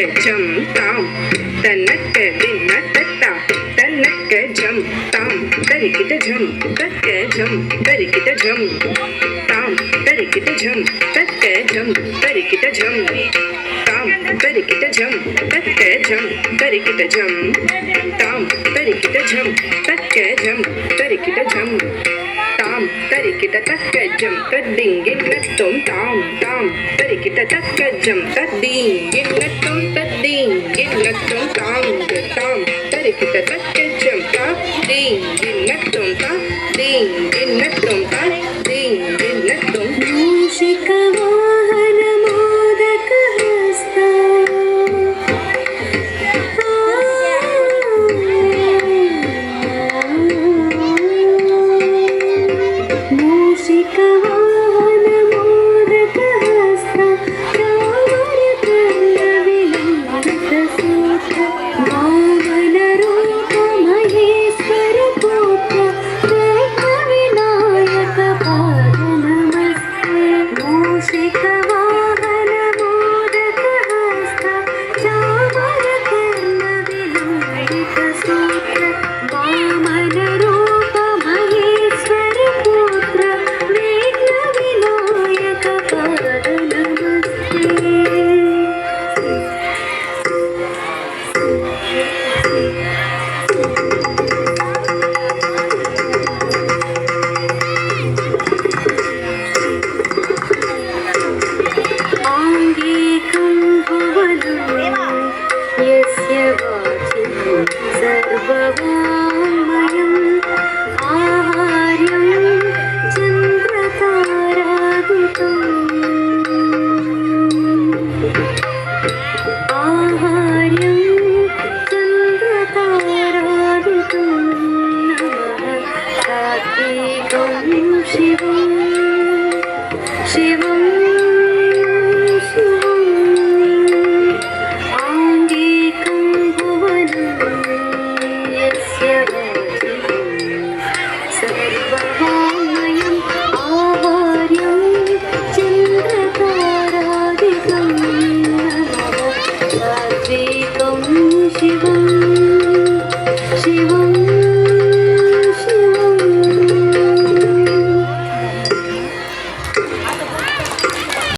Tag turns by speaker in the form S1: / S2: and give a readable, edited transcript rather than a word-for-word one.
S1: ஜம் தாம் தன்னக்க தின்ன தத்தா தன்னக்க ஜம் தாம் தரிக்கிட்ட ஜம் தக்க ஜம் தரிக்கிட்ட ஜம் தாம் தரிக்கிட்ட ஜம் தக்க ஜம் தரிக்கிட்ட ஜம் தாம் தரிக்கிட்ட ஜம் தக்க ஜம் தரிக்கிட்ட ஜம் தாம் தரிக்கிட்ட ஜம் தக்க ஜம் தரிக்கிட்ட ஜம் தாம் தரிக்கிட்ட தக்க ஜம் தத்திங்கின்னத்தும் தாம் தாம் தரிக்கிட்ட தக்க ஜம் தத்திங்கின்னத்தும் தத்திங்கின்னத்தும் தாம் தாம் தரிக்கிட்ட தக்க ஜம் தத்திங்கின்னத்தும் தத்திங்கின்னத்தும் தத்திங்கின்னத்தும்
S2: மூஷிகவோ